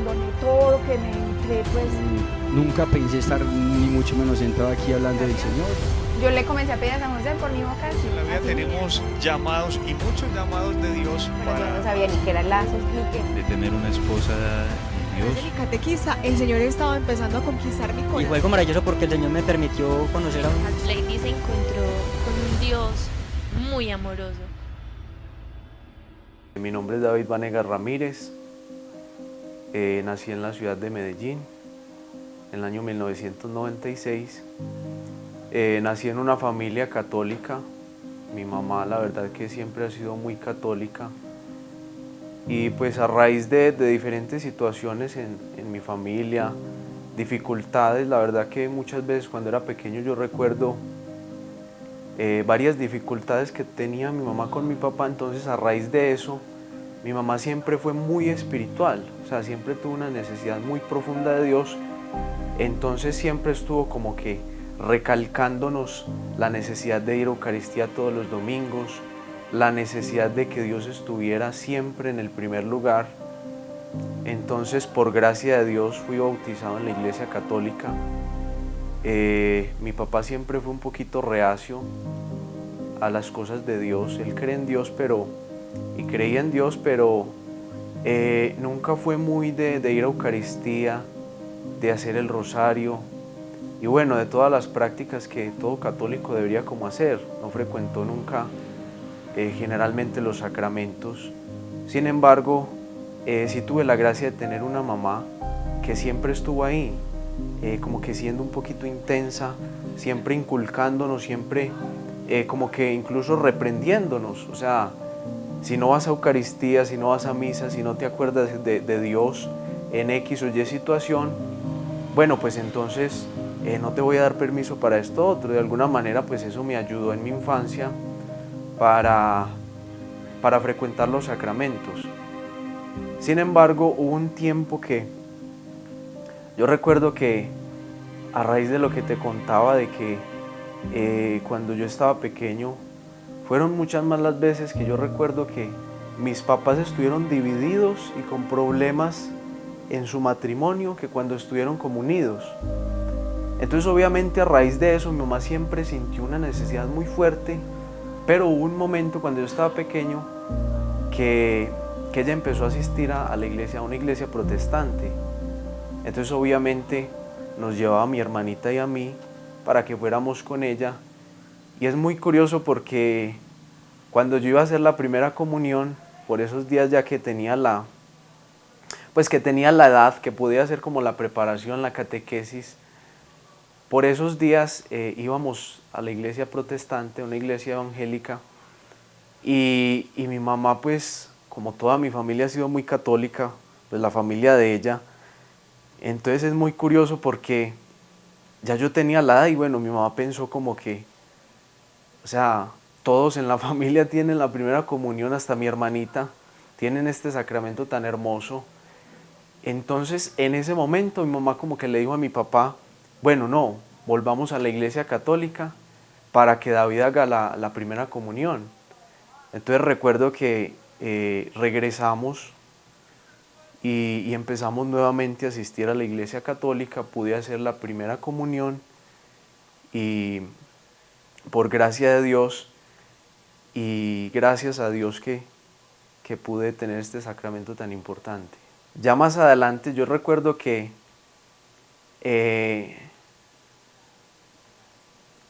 abandoné todo lo que me entré, pues Nunca pensé estar ni mucho menos sentado aquí hablando del Señor. yo le comencé a pedir a San José por mi vocación. En la vida así. tenemos llamados y muchos llamados de Dios Pero yo no para... sabía ni qué era el lazo, de tener una esposa de Desde Dios. mi catequista, el Señor estaba empezando a conquistar mi Y corazón. fue algo maravilloso porque el Señor me permitió conocer a un... Lady se encontró con un Dios muy amoroso. Mi nombre es David Vanegas Ramírez, nací en la ciudad de Medellín en el año 1996. Nací en una familia católica, mi mamá la verdad que siempre ha sido muy católica y pues a raíz de diferentes situaciones en mi familia, dificultades, la verdad que muchas veces cuando era pequeño yo recuerdo varias dificultades que tenía mi mamá con mi papá, entonces a raíz de eso mi mamá siempre fue muy espiritual, o sea, siempre tuvo una necesidad muy profunda de Dios, entonces siempre estuvo como que recalcándonos la necesidad de ir a Eucaristía todos los domingos, la necesidad de que Dios estuviera siempre en el primer lugar. Entonces, por gracia de Dios, fui bautizado en la Iglesia Católica. Mi papá siempre fue un poquito reacio a las cosas de Dios. Él cree en Dios, y creía en Dios, pero nunca fue muy de ir a Eucaristía, de hacer el rosario y bueno, de todas las prácticas que todo católico debería como hacer. No frecuentó nunca generalmente los sacramentos. Sin embargo, sí tuve la gracia de tener una mamá que siempre estuvo ahí, como que siendo un poquito intensa, siempre inculcándonos, siempre como que incluso reprendiéndonos. O sea, si no vas a Eucaristía, si no vas a misa, si no te acuerdas de Dios en X o Y situación, bueno, pues entonces no te voy a dar permiso para esto otro. De alguna manera, pues eso me ayudó en mi infancia para frecuentar los sacramentos. Sin embargo, hubo un tiempo que yo recuerdo que a raíz de lo que te contaba de que cuando yo estaba pequeño, fueron muchas más las veces que yo recuerdo que mis papás estuvieron divididos y con problemas en su matrimonio que cuando estuvieron como unidos. Entonces obviamente a raíz de eso mi mamá siempre sintió una necesidad muy fuerte, pero hubo un momento cuando yo estaba pequeño que ella empezó a asistir a la iglesia, a una iglesia protestante. Entonces obviamente nos llevaba a mi hermanita y a mí para que fuéramos con ella. Y es muy curioso porque cuando yo iba a hacer la primera comunión, por esos días ya que tenía la edad, que podía hacer como la preparación, la catequesis, por esos días íbamos a la iglesia protestante, una iglesia evangélica, y mi mamá, pues, como toda mi familia ha sido muy católica, pues la familia de ella, entonces es muy curioso porque ya yo tenía la edad y bueno, mi mamá pensó como que, o sea, todos en la familia tienen la primera comunión, hasta mi hermanita, tienen este sacramento tan hermoso. Entonces, en ese momento mi mamá como que le dijo a mi papá, bueno, no, volvamos a la iglesia católica para que David haga la primera comunión. Entonces recuerdo que regresamos y empezamos nuevamente a asistir a la iglesia católica, pude hacer la primera comunión y por gracia de Dios y gracias a Dios que pude tener este sacramento tan importante. Ya más adelante yo recuerdo que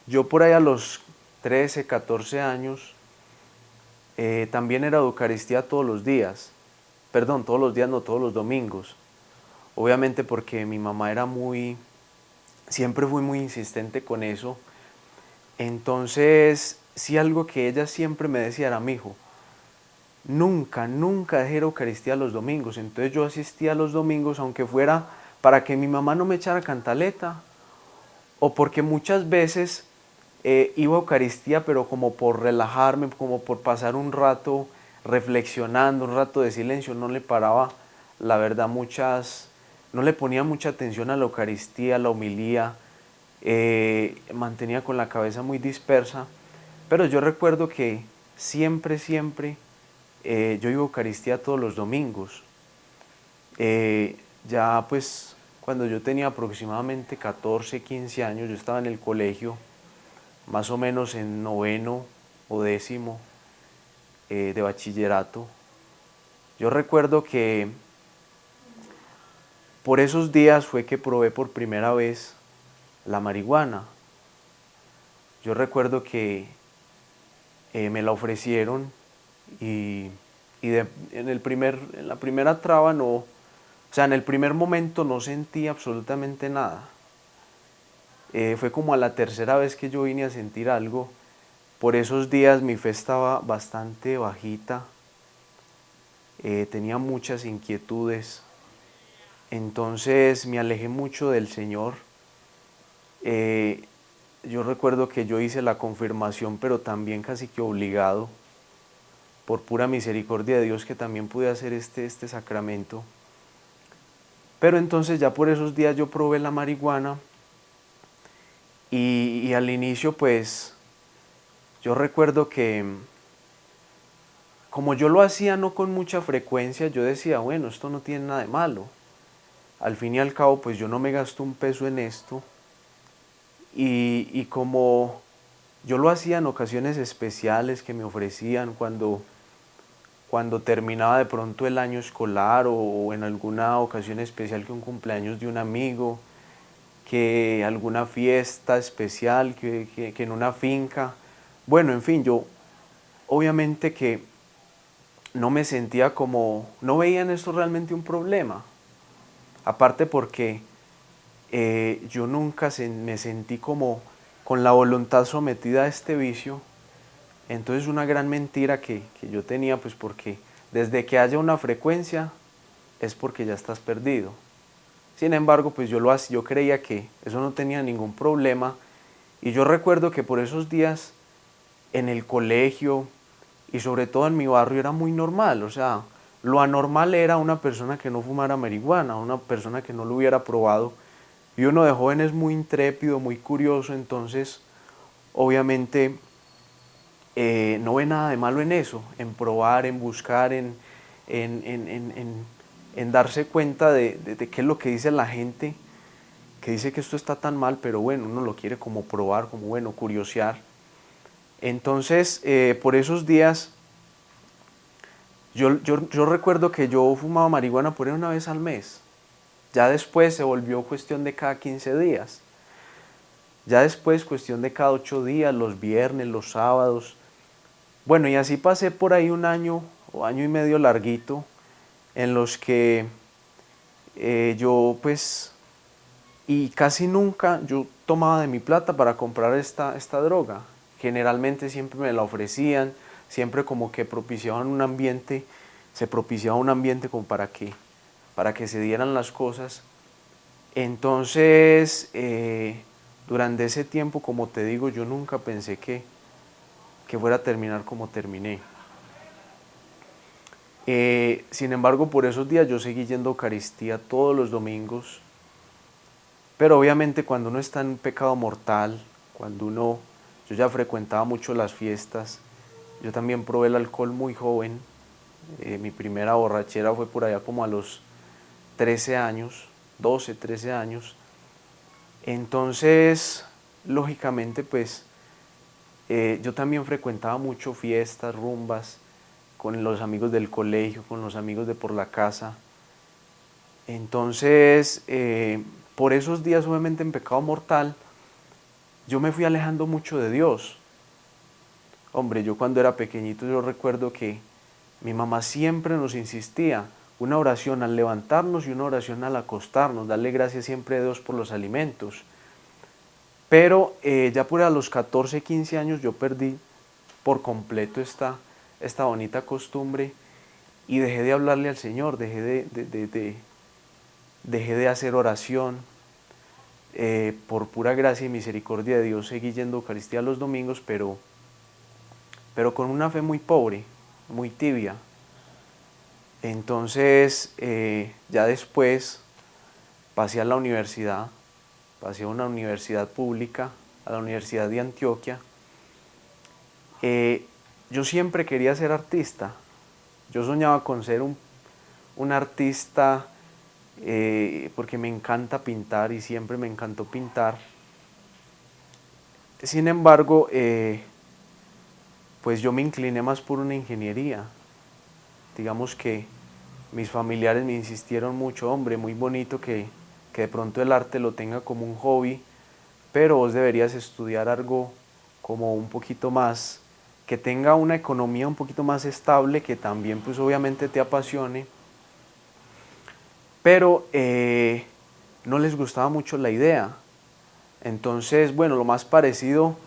yo por ahí a los 13, 14 años también era de Eucaristía todos los días. Perdón, todos los días, no todos los domingos. Obviamente porque mi mamá era siempre fue muy insistente con eso. Entonces, sí, algo que ella siempre me decía era, mijo, nunca dejé Eucaristía los domingos. Entonces yo asistía los domingos, aunque fuera para que mi mamá no me echara cantaleta, o porque muchas veces iba a Eucaristía, pero como por relajarme, como por pasar un rato reflexionando, un rato de silencio, no le paraba, la verdad, no le ponía mucha atención a la Eucaristía, a la homilía, mantenía con la cabeza muy dispersa, pero yo recuerdo que siempre, yo iba a Eucaristía todos los domingos. ya pues cuando yo tenía aproximadamente 14, 15 años, yo estaba en el colegio, más o menos en noveno o décimo de bachillerato. Yo recuerdo que por esos días fue que probé por primera vez la marihuana. Yo recuerdo que me la ofrecieron y en la primera traba no, o sea, en el primer momento no sentí absolutamente nada. Fue como a la tercera vez que yo vine a sentir algo. Por esos días mi fe estaba bastante bajita, tenía muchas inquietudes, entonces me alejé mucho del Señor. Yo recuerdo que yo hice la confirmación, pero también casi que obligado, por pura misericordia de Dios, que también pude hacer este sacramento. Pero entonces ya por esos días yo probé la marihuana y al inicio pues yo recuerdo que como yo lo hacía no con mucha frecuencia, yo decía, bueno, esto no tiene nada de malo. Al fin y al cabo pues yo no me gasto un peso en esto. Y como yo lo hacía en ocasiones especiales que me ofrecían cuando terminaba de pronto el año escolar o en alguna ocasión especial, que un cumpleaños de un amigo, que alguna fiesta especial, que en una finca. Bueno, en fin, yo obviamente que no me sentía como, no veía en esto realmente un problema. Aparte porque yo nunca me sentí como con la voluntad sometida a este vicio. Entonces una gran mentira que yo tenía, pues porque desde que haya una frecuencia es porque ya estás perdido. Sin embargo, pues yo creía que eso no tenía ningún problema. Y yo recuerdo que por esos días en el colegio y sobre todo en mi barrio era muy normal. O sea, lo anormal era una persona que no fumara marihuana, una persona que no lo hubiera probado. Y uno de joven es muy intrépido, muy curioso, entonces obviamente no ve nada de malo en eso, en probar, en buscar, en darse cuenta de qué es lo que dice la gente, que dice que esto está tan mal, pero bueno, uno lo quiere como probar, como bueno, curiosear. Entonces, por esos días, yo recuerdo que yo fumaba marihuana por ahí una vez al mes. Ya después se volvió cuestión de cada 15 días. Ya después cuestión de cada 8 días, los viernes, los sábados. Bueno, y así pasé por ahí un año o año y medio larguito, en los que yo pues, y casi nunca yo tomaba de mi plata para comprar esta droga. Generalmente siempre me la ofrecían, siempre como que propiciaban un ambiente, se propiciaba un ambiente como para que se dieran las cosas. Entonces, durante ese tiempo, como te digo, yo nunca pensé que fuera a terminar como terminé. Sin embargo, por esos días yo seguí yendo a Eucaristía todos los domingos, pero obviamente cuando uno está en un pecado mortal, yo ya frecuentaba mucho las fiestas, yo también probé el alcohol muy joven. Mi primera borrachera fue por allá como a los 13 años, 12, 13 años. Entonces, lógicamente, pues, yo también frecuentaba mucho fiestas, rumbas, con los amigos del colegio, con los amigos de por la casa. Entonces, por esos días, obviamente en pecado mortal, yo me fui alejando mucho de Dios. Hombre, yo cuando era pequeñito, yo recuerdo que mi mamá siempre nos insistía, una oración al levantarnos y una oración al acostarnos, darle gracias siempre a Dios por los alimentos. Pero ya por a los 14, 15 años yo perdí por completo esta bonita costumbre y dejé de hablarle al Señor, dejé de hacer oración. Por pura gracia y misericordia de Dios seguí yendo a Eucaristía los domingos, pero con una fe muy pobre, muy tibia. Entonces, ya después pasé a la universidad, pasé a una universidad pública, a la Universidad de Antioquia. Yo siempre quería ser artista. Yo soñaba con ser un artista porque me encanta pintar y siempre me encantó pintar. Sin embargo, pues yo me incliné más por una ingeniería. Digamos que mis familiares me insistieron mucho, hombre, muy bonito que de pronto el arte lo tenga como un hobby, pero vos deberías estudiar algo como un poquito más, que tenga una economía un poquito más estable, que también pues obviamente te apasione, pero no les gustaba mucho la idea. Entonces, bueno, lo más parecido,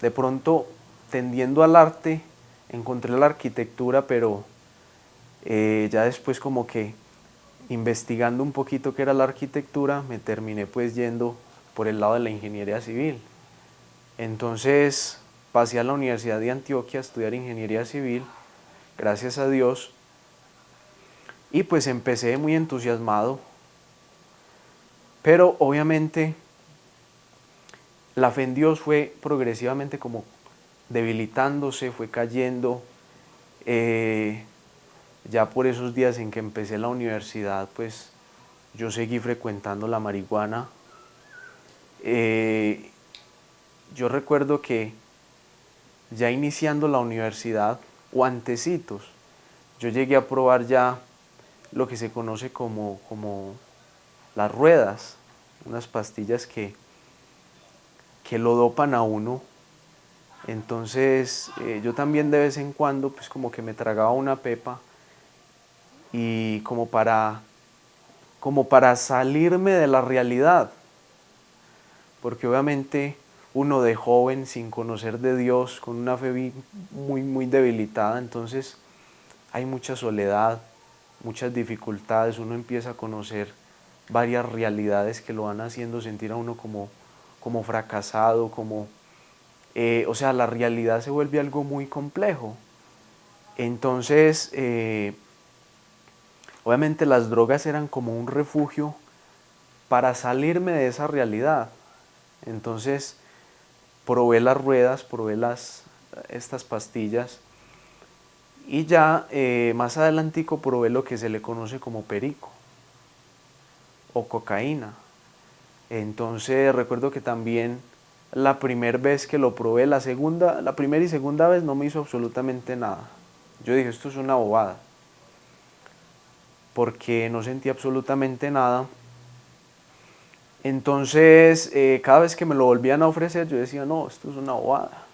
de pronto tendiendo al arte, encontré la arquitectura, pero ya después como que investigando un poquito qué era la arquitectura, me terminé pues yendo por el lado de la ingeniería civil. Entonces pasé a la Universidad de Antioquia a estudiar ingeniería civil, gracias a Dios, y pues empecé muy entusiasmado, pero obviamente la fe en Dios fue progresivamente como debilitándose, fue cayendo. Ya por esos días en que empecé la universidad, pues yo seguí frecuentando la marihuana. Yo recuerdo que ya iniciando la universidad, o antecitos, yo llegué a probar ya lo que se conoce como las ruedas, unas pastillas que lo dopan a uno. Entonces yo también de vez en cuando pues como que me tragaba una pepa, y como para salirme de la realidad, porque obviamente uno de joven, sin conocer de Dios, con una fe muy debilitada, entonces hay mucha soledad, muchas dificultades, uno empieza a conocer varias realidades que lo van haciendo sentir a uno como fracasado, o sea, la realidad se vuelve algo muy complejo. Entonces, obviamente las drogas eran como un refugio para salirme de esa realidad. Entonces probé las ruedas, probé estas pastillas, y ya más adelantico probé lo que se le conoce como perico o cocaína. Entonces recuerdo que también la primera vez que lo probé, la primera y segunda vez no me hizo absolutamente nada. Yo dije, esto es una bobada, porque no sentí absolutamente nada. Entonces, cada vez que me lo volvían a ofrecer, yo decía, no, esto es una bobada.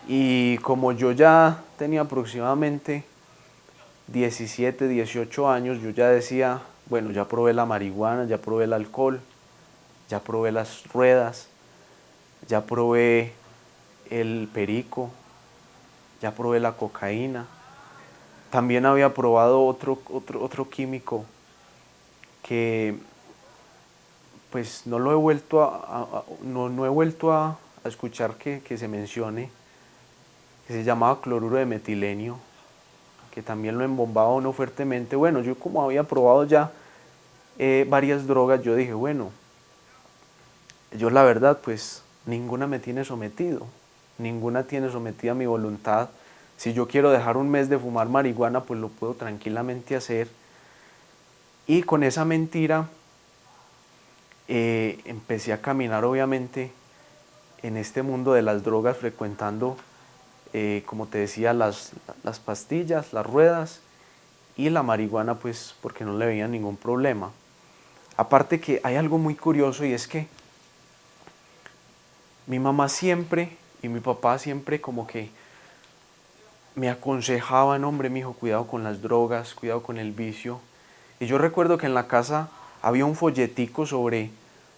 Y como yo ya tenía aproximadamente 17, 18 años, yo ya decía, bueno, ya probé la marihuana, ya probé el alcohol, ya probé las ruedas, ya probé el perico, ya probé la cocaína. También había probado otro químico que pues no lo he vuelto no he vuelto a escuchar que se mencione, que se llamaba cloruro de metilenio, que también lo embombaba uno fuertemente. Bueno, yo como había probado ya varias drogas, yo dije, bueno, yo la verdad pues ninguna me tiene sometido, ninguna tiene sometida mi voluntad. Si yo quiero dejar un mes de fumar marihuana, pues lo puedo tranquilamente hacer. Y con esa mentira empecé a caminar obviamente en este mundo de las drogas, frecuentando, como te decía, las pastillas, las ruedas y la marihuana, pues porque no le veía ningún problema. Aparte que hay algo muy curioso, y es que mi mamá siempre y mi papá siempre como que me aconsejaban, hombre, mijo, cuidado con las drogas, cuidado con el vicio. Y yo recuerdo que en la casa había un folletico sobre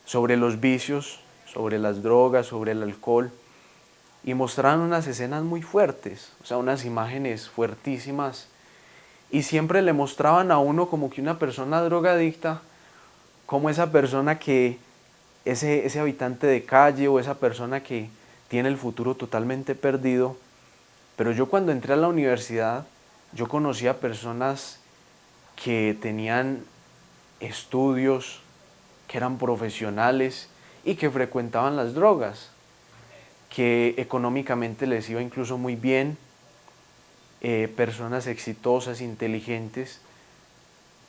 los vicios, sobre las drogas, sobre el alcohol, y mostraban unas escenas muy fuertes, o sea, unas imágenes fuertísimas, y siempre le mostraban a uno como que una persona drogadicta, como esa persona que, ese habitante de calle, o esa persona que tiene el futuro totalmente perdido. Pero yo cuando entré a la universidad, yo conocí a personas que tenían estudios, que eran profesionales y que frecuentaban las drogas, que económicamente les iba incluso muy bien, personas exitosas, inteligentes,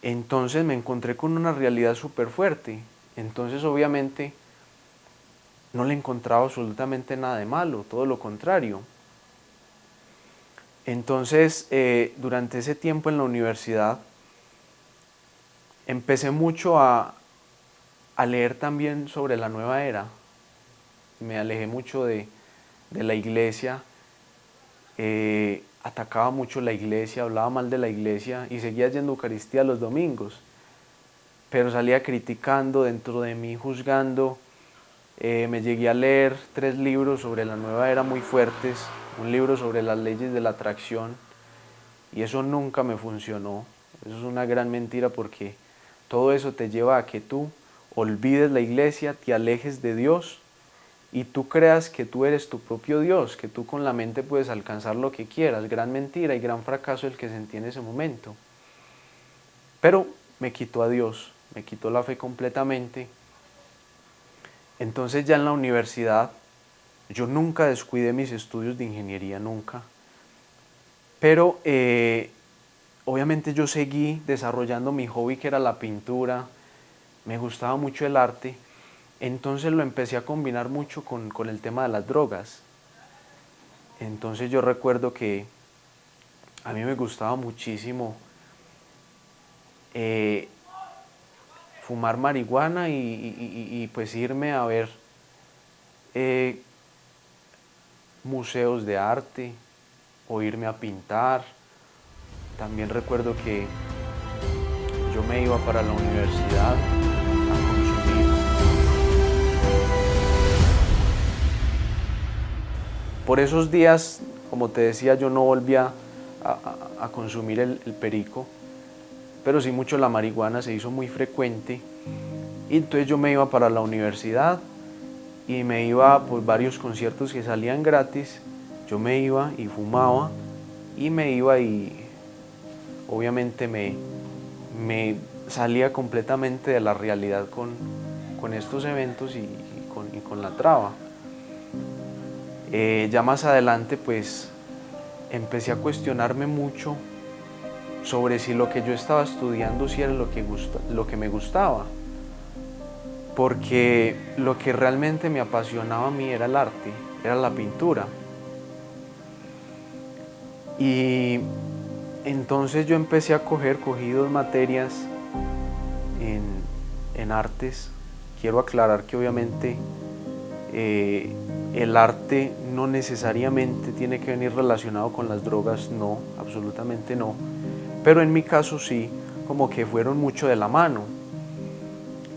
Entonces me encontré con una realidad súper fuerte. Entonces obviamente no le encontraba absolutamente nada de malo, todo lo contrario. Entonces durante ese tiempo en la universidad empecé mucho a leer también sobre la nueva era. Me alejé mucho de la iglesia, atacaba mucho la iglesia, hablaba mal de la iglesia y seguía yendo a Eucaristía los domingos, pero salía criticando dentro de mí, juzgando. Me llegué a leer 3 libros sobre la nueva era muy fuertes, un libro sobre las leyes de la atracción, y eso nunca me funcionó. Eso es una gran mentira, porque todo eso te lleva a que tú olvides la iglesia, te alejes de Dios y tú creas que tú eres tu propio Dios, que tú con la mente puedes alcanzar lo que quieras. Gran mentira y gran fracaso el que sentí en ese momento. Pero me quitó a Dios, me quitó la fe completamente. Entonces ya en la universidad yo nunca descuidé mis estudios de ingeniería, nunca. Pero obviamente yo seguí desarrollando mi hobby, que era la pintura. Me gustaba mucho el arte. Entonces lo empecé a combinar mucho con el tema de las drogas. Entonces yo recuerdo que a mí me gustaba muchísimo fumar marihuana y pues irme a ver museos de arte o irme a pintar. También recuerdo que yo me iba para la universidad a consumir. Por esos días, como te decía, yo no volvía a consumir el perico, pero sí mucho la marihuana, se hizo muy frecuente. Y entonces yo me iba para la universidad y me iba por varios conciertos que salían gratis. Yo me iba y fumaba y me iba y obviamente me salía completamente de la realidad con estos eventos y con la traba. Ya más adelante pues empecé a cuestionarme mucho sobre si lo que yo estaba estudiando si era lo que me gustaba, porque lo que realmente me apasionaba a mí era el arte, era la pintura. Y entonces yo empecé a cogí 2 materias en artes. Quiero aclarar que obviamente el arte no necesariamente tiene que venir relacionado con las drogas, no, absolutamente no. Pero en mi caso sí, como que fueron mucho de la mano.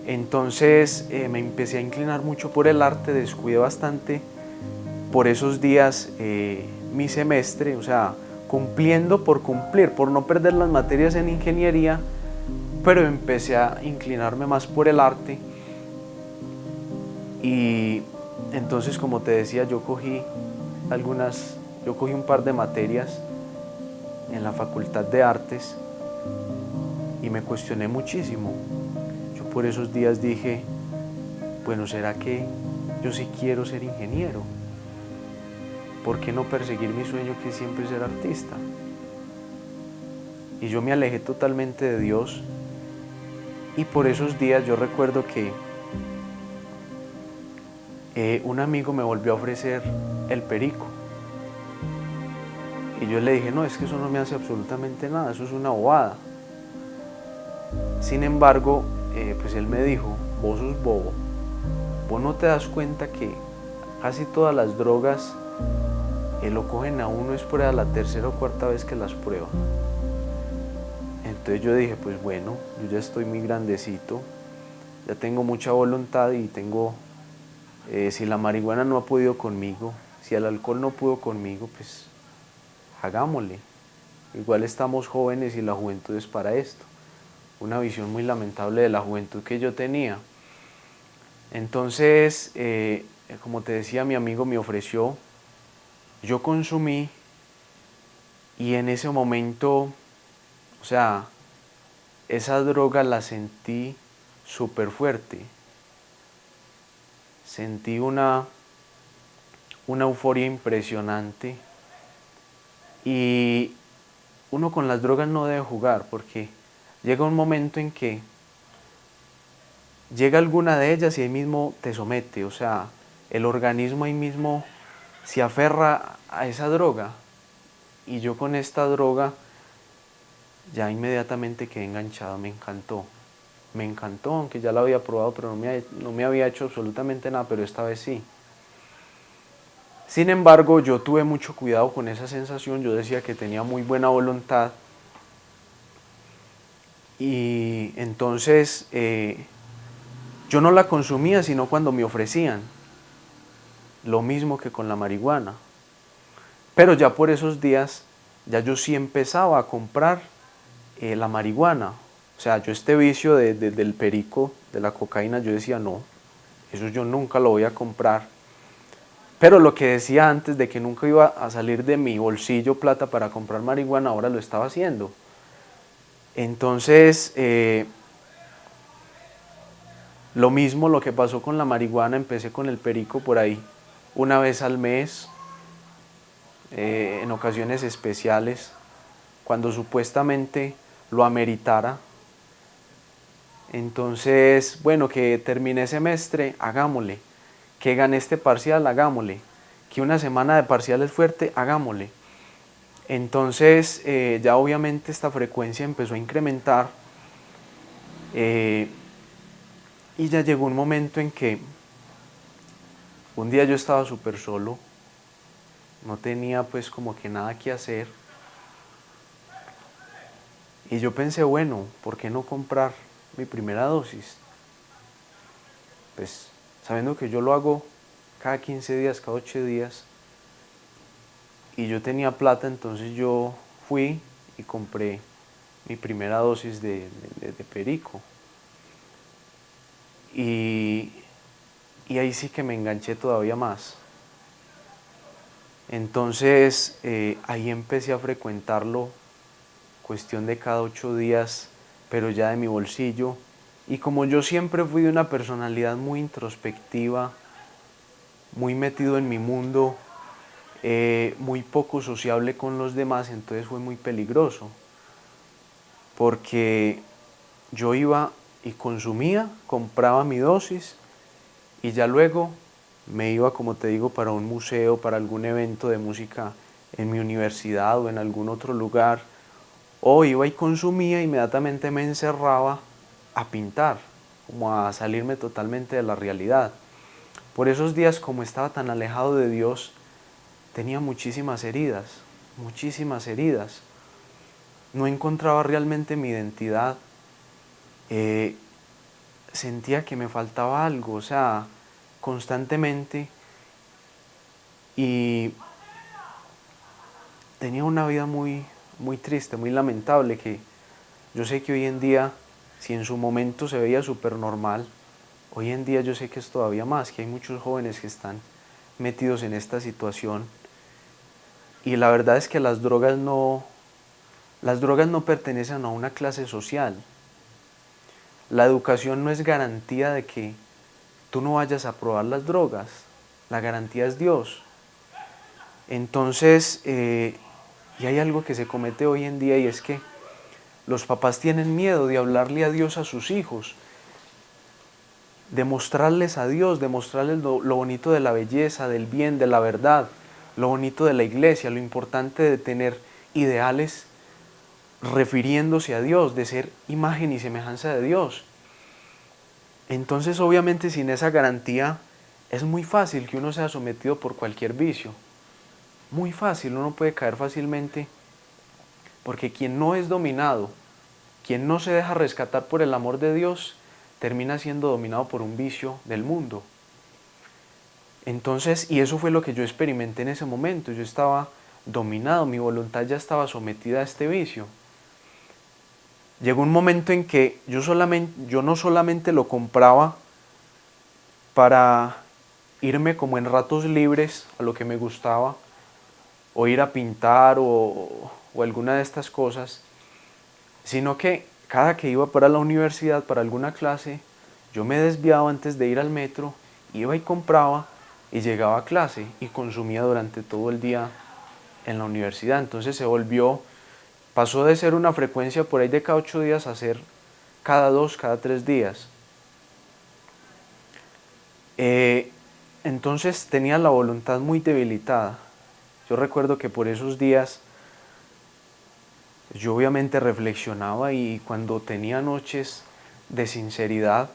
Entonces me empecé a inclinar mucho por el arte, descuidé bastante por esos días mi semestre, o sea, cumpliendo por cumplir, por no perder las materias en ingeniería, pero empecé a inclinarme más por el arte. Y entonces, como te decía, yo cogí un par de materias en la Facultad de Artes y me cuestioné muchísimo. Yo por esos días dije, bueno, ¿será que yo sí quiero ser ingeniero? ¿Por qué no perseguir mi sueño, que es siempre ser artista? Y yo me alejé totalmente de Dios, y por esos días yo recuerdo que un amigo me volvió a ofrecer el perico. Y yo le dije, no, es que eso no me hace absolutamente nada, eso es una bobada. Sin embargo, pues él me dijo, vos sos bobo, vos no te das cuenta que casi todas las drogas lo cogen a uno es por la 3ª o 4ª vez que las prueba. Entonces yo dije, pues bueno, yo ya estoy muy grandecito, ya tengo mucha voluntad y tengo, si la marihuana no ha podido conmigo, si el alcohol no pudo conmigo, pues hagámosle. Igual estamos jóvenes y la juventud es para esto. Una visión muy lamentable de la juventud que yo tenía. Entonces, como te decía, mi amigo me ofreció, yo consumí y en ese momento, o sea, esa droga la sentí súper fuerte. Sentí una euforia impresionante, y uno con las drogas no debe jugar, porque llega un momento en que llega alguna de ellas y ahí mismo te somete, o sea, el organismo ahí mismo se aferra a esa droga. Y yo con esta droga ya inmediatamente quedé enganchado, me encantó, aunque ya la había probado, pero no me había hecho absolutamente nada, pero esta vez sí. Sin embargo, yo tuve mucho cuidado con esa sensación, yo decía que tenía muy buena voluntad, y entonces yo no la consumía sino cuando me ofrecían, lo mismo que con la marihuana. Pero ya por esos días, ya yo sí empezaba a comprar la marihuana. O sea, yo este vicio del perico, de la cocaína, yo decía no, eso yo nunca lo voy a comprar. Pero lo que decía antes de que nunca iba a salir de mi bolsillo plata para comprar marihuana, ahora lo estaba haciendo. Entonces, lo mismo lo que pasó con la marihuana, empecé con el perico por ahí una vez al mes, en ocasiones especiales, cuando supuestamente lo ameritara. Entonces, bueno, que terminé semestre, hagámosle. Que gané este parcial, hagámosle. Que una semana de parcial es fuerte, hagámosle. Entonces, ya obviamente esta frecuencia empezó a incrementar, y ya llegó un momento en que un día yo estaba súper solo, no tenía pues como que nada que hacer, y yo pensé, bueno, ¿por qué no comprar mi primera dosis? Pues sabiendo que yo lo hago cada 15 días, cada 8 días, y yo tenía plata, entonces yo fui y compré mi primera dosis de perico. Y ahí sí que me enganché todavía más. Entonces ahí empecé a frecuentarlo, cuestión de cada 8 días, pero ya de mi bolsillo. Y como yo siempre fui de una personalidad muy introspectiva, muy metido en mi mundo, muy poco sociable con los demás, entonces fue muy peligroso. Porque yo iba y consumía, compraba mi dosis y ya luego me iba, como te digo, para un museo, para algún evento de música en mi universidad o en algún otro lugar, o iba y consumía, inmediatamente me encerraba a pintar, como a salirme totalmente de la realidad. Por esos días, como estaba tan alejado de Dios, tenía muchísimas heridas, muchísimas heridas. No encontraba realmente mi identidad, sentía que me faltaba algo, o sea, constantemente, y tenía una vida muy, muy triste, muy lamentable, que yo sé que hoy en día, si en su momento se veía súper normal, hoy en día yo sé que es todavía más, que hay muchos jóvenes que están metidos en esta situación, y la verdad es que las drogas no pertenecen a una clase social. La educación no es garantía de que tú no vayas a probar las drogas, la garantía es Dios. Entonces, y hay algo que se comete hoy en día, y es que los papás tienen miedo de hablarle a Dios a sus hijos, de mostrarles a Dios, de mostrarles lo bonito de la belleza, del bien, de la verdad, lo bonito de la iglesia, lo importante de tener ideales refiriéndose a Dios, de ser imagen y semejanza de Dios. Entonces, obviamente, sin esa garantía es muy fácil que uno sea sometido por cualquier vicio. Muy fácil, uno puede caer fácilmente, porque quien no es dominado, quien no se deja rescatar por el amor de Dios, termina siendo dominado por un vicio del mundo. Entonces, y eso fue lo que yo experimenté en ese momento. Yo estaba dominado, mi voluntad ya estaba sometida a este vicio. Llegó un momento en que yo no solamente lo compraba para irme como en ratos libres a lo que me gustaba, o ir a pintar o alguna de estas cosas, sino que cada que iba para la universidad, para alguna clase, yo me desviaba antes de ir al metro, iba y compraba y llegaba a clase y consumía durante todo el día en la universidad. Entonces se volvió pasó de ser una frecuencia por ahí de cada 8 días a ser cada 2, cada 3 días. Entonces tenía la voluntad muy debilitada. Yo recuerdo que por esos días yo obviamente reflexionaba, y cuando tenía noches de sinceridad,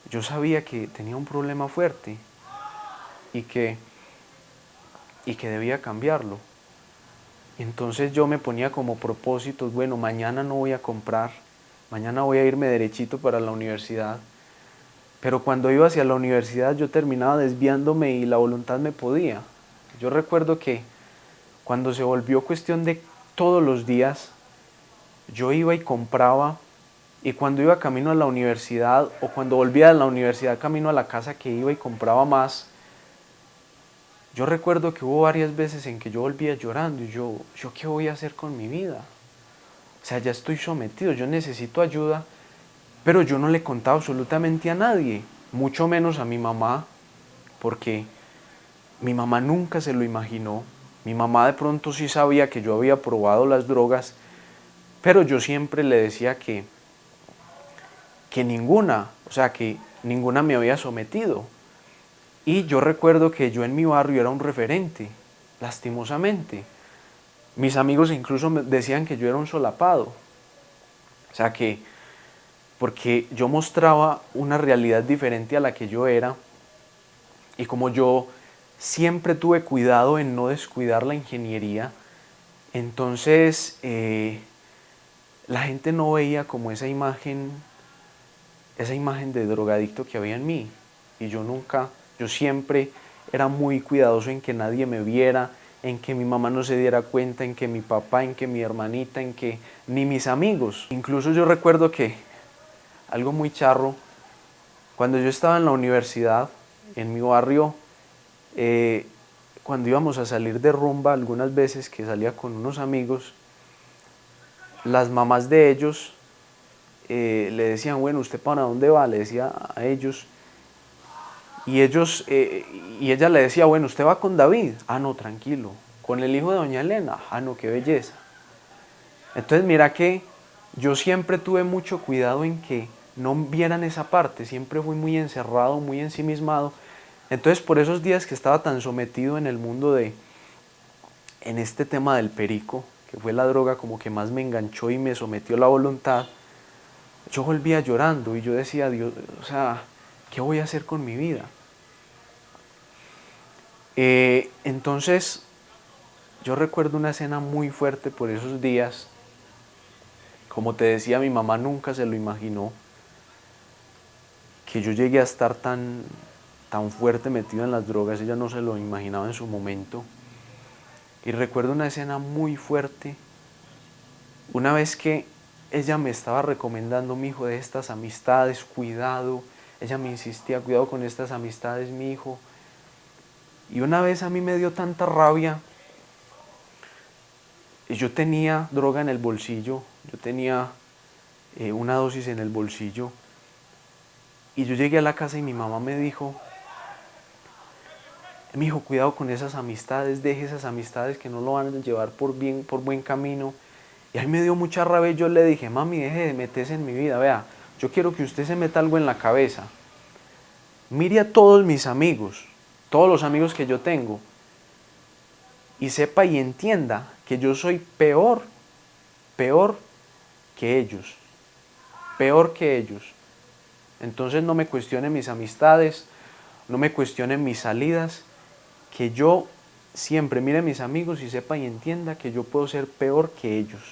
yo sabía que tenía un problema fuerte y que debía cambiarlo. Y entonces yo me ponía como propósitos, bueno, mañana no voy a comprar, mañana voy a irme derechito para la universidad. Pero cuando iba hacia la universidad yo terminaba desviándome y la voluntad me podía. Yo recuerdo que cuando se volvió cuestión de todos los días, yo iba y compraba, y cuando iba camino a la universidad o cuando volvía de la universidad camino a la casa, que iba y compraba más, yo recuerdo que hubo varias veces en que yo volvía llorando y yo ¿qué voy a hacer con mi vida? O sea, ya estoy sometido, yo necesito ayuda, pero yo no le contaba absolutamente a nadie, mucho menos a mi mamá, porque mi mamá nunca se lo imaginó. Mi mamá de pronto sí sabía que yo había probado las drogas, pero yo siempre le decía que ninguna, o sea, que ninguna me había sometido. Y yo recuerdo que yo en mi barrio era un referente, lastimosamente. Mis amigos incluso me decían que yo era un solapado. O sea, que porque yo mostraba una realidad diferente a la que yo era, y como yo siempre tuve cuidado en no descuidar la ingeniería, entonces la gente no veía como esa imagen de drogadicto que había en mí. Y yo siempre era muy cuidadoso en que nadie me viera, en que mi mamá no se diera cuenta, en que mi papá, en que mi hermanita, en que ni mis amigos. Incluso yo recuerdo que algo muy charro, cuando yo estaba en la universidad, en mi barrio, cuando íbamos a salir de rumba, algunas veces que salía con unos amigos, las mamás de ellos le decían, bueno, ¿usted para dónde va? Le decía a ellos, y ella le decía, bueno, ¿usted va con David? Ah, no, tranquilo. ¿Con el hijo de doña Elena? Ah, no, qué belleza. Entonces mira que yo siempre tuve mucho cuidado en que no vieran esa parte, siempre fui muy encerrado, muy ensimismado. Entonces por esos días que estaba tan sometido en el mundo en este tema del perico, que fue la droga como que más me enganchó y me sometió la voluntad, yo volvía llorando y yo decía, Dios, o sea, ¿qué voy a hacer con mi vida? Entonces yo recuerdo una escena muy fuerte por esos días. Como te decía, mi mamá nunca se lo imaginó, que yo llegué a estar tan fuerte metido en las drogas. Ella no se lo imaginaba en su momento. Y recuerdo una escena muy fuerte, una vez que ella me estaba recomendando, mi hijo, de estas amistades, cuidado. Ella me insistía, cuidado con estas amistades, mi hijo. Y una vez a mí me dio tanta rabia, y yo tenía droga en el bolsillo, yo tenía una dosis en el bolsillo, y yo llegué a la casa y mi mamá me dijo, mi hijo, cuidado con esas amistades, deje esas amistades que no lo van a llevar por buen camino. Y ahí me dio mucha rabia y yo le dije, mami, deje de meterse en mi vida, vea, yo quiero que usted se meta algo en la cabeza. Mire a todos mis amigos, todos los amigos que yo tengo, y sepa y entienda que yo soy peor que ellos, peor que ellos. Entonces no me cuestione mis amistades, no me cuestione mis salidas, que yo siempre mire a mis amigos y sepa y entienda que yo puedo ser peor que ellos.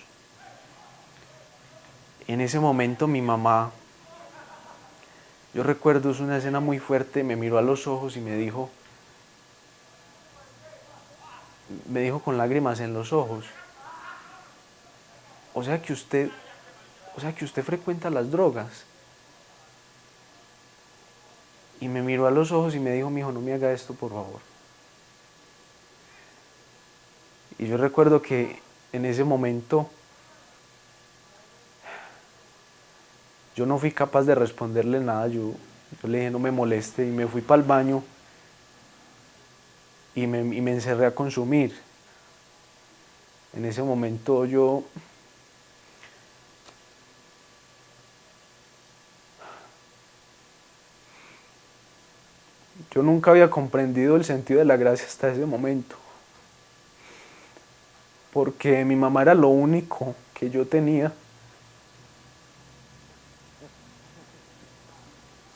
En ese momento mi mamá, yo recuerdo, es una escena muy fuerte, me miró a los ojos y me dijo con lágrimas en los ojos, o sea que usted frecuenta las drogas. Y me miró a los ojos y me dijo, mi hijo, no me haga esto, por favor. Y yo recuerdo que en ese momento yo no fui capaz de responderle nada. Yo le dije, no me moleste, y me fui para el baño y me encerré a consumir. En ese momento yo nunca había comprendido el sentido de la gracia hasta ese momento. Porque mi mamá era lo único que yo tenía.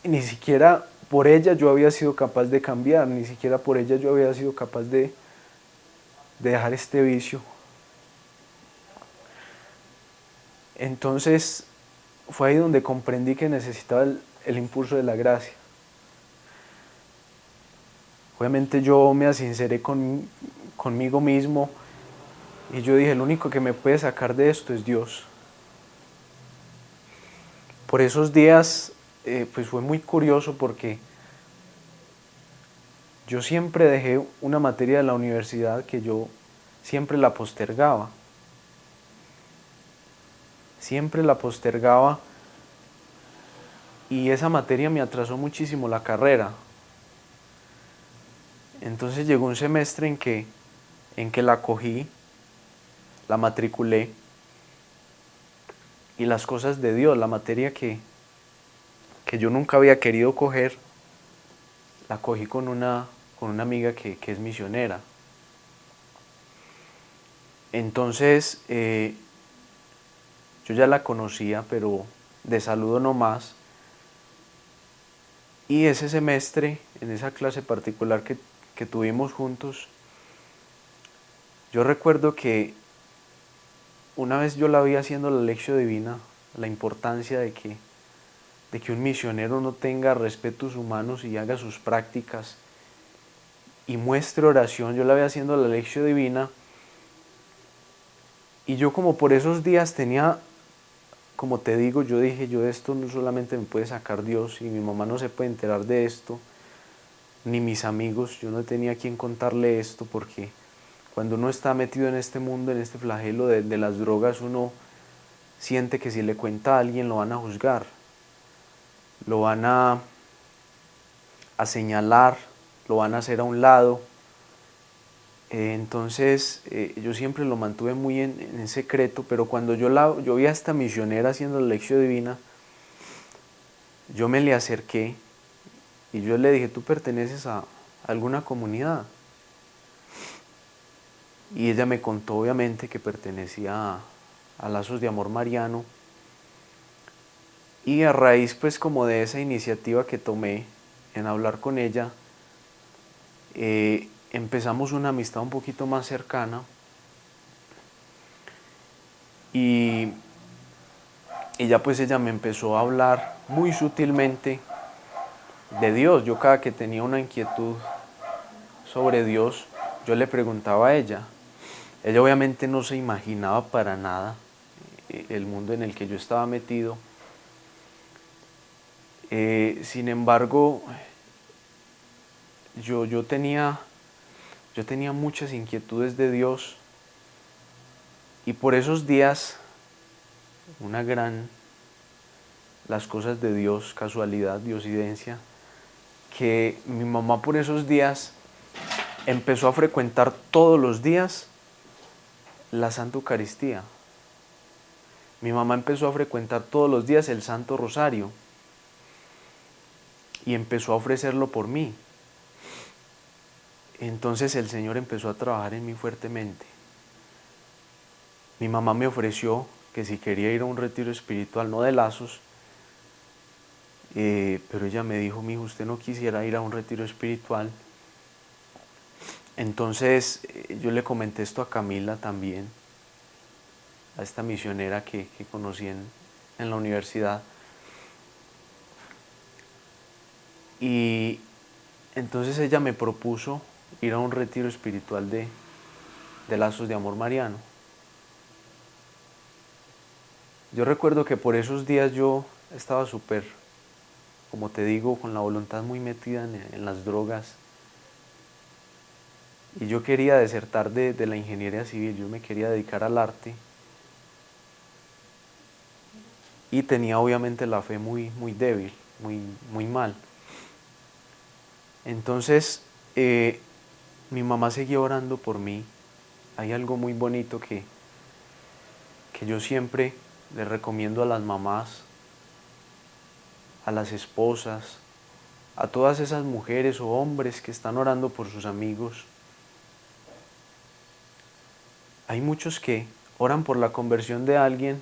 Y ni siquiera por ella yo había sido capaz de cambiar, ni siquiera por ella yo había sido capaz de dejar este vicio. Entonces fue ahí donde comprendí que necesitaba el impulso de la gracia. Obviamente yo me asinceré conmigo mismo y yo dije, el único que me puede sacar de esto es Dios. Por esos días pues fue muy curioso porque yo siempre dejé una materia de la universidad que yo siempre la postergaba. Siempre la postergaba y esa materia me atrasó muchísimo la carrera. Entonces llegó un semestre en que la cogí, la matriculé y las cosas de Dios, la materia que yo nunca había querido coger, la cogí con una amiga que es misionera. Entonces yo ya la conocía, pero de saludo nomás. Y ese semestre, en esa clase particular que tuvimos juntos, yo recuerdo que una vez yo la vi haciendo la lección divina, la importancia de que un misionero no tenga respetos humanos y haga sus prácticas y muestre oración. Yo la vi haciendo la lección divina y yo como por esos días tenía, como te digo, yo dije, yo de esto no solamente me puede sacar Dios y mi mamá no se puede enterar de esto, ni mis amigos, yo no tenía a quien contarle esto porque cuando uno está metido en este mundo, en este flagelo de las drogas, uno siente que si le cuenta a alguien lo van a juzgar, lo van a señalar, lo van a hacer a un lado. Entonces yo siempre lo mantuve muy en secreto, pero cuando yo vi a esta misionera haciendo la lección divina, yo me le acerqué y yo le dije, ¿tú perteneces a alguna comunidad? Y ella me contó obviamente que pertenecía a Lazos de Amor Mariano. Y a raíz pues como de esa iniciativa que tomé en hablar con ella, empezamos una amistad un poquito más cercana y ya pues ella me empezó a hablar muy sutilmente de Dios. Yo cada que tenía una inquietud sobre Dios, yo le preguntaba a ella. Ella obviamente no se imaginaba para nada el mundo en el que yo estaba metido. Sin embargo, yo tenía muchas inquietudes de Dios y por esos días, las cosas de Dios, casualidad, diosidencia, que mi mamá por esos días empezó a frecuentar todos los días la Santa Eucaristía. Mi mamá empezó a frecuentar todos los días el Santo Rosario y empezó a ofrecerlo por mí. Entonces el Señor empezó a trabajar en mí fuertemente. Mi mamá me ofreció que si quería ir a un retiro espiritual, no de Lazos, pero ella me dijo, mijo, usted no quisiera ir a un retiro espiritual. Entonces yo le comenté esto a Camila también, a esta misionera que conocí en la universidad. Y entonces ella me propuso ir a un retiro espiritual de Lazos de Amor Mariano. Yo recuerdo que por esos días yo estaba súper, como te digo, con la voluntad muy metida en las drogas. Y yo quería desertar de la ingeniería civil, yo me quería dedicar al arte. Y tenía obviamente la fe muy débil, muy mal. Entonces mi mamá seguía orando por mí hay algo muy bonito que yo siempre le recomiendo a las mamás, a las esposas, a todas esas mujeres o hombres que están orando por sus amigos. Hay muchos que oran por la conversión de alguien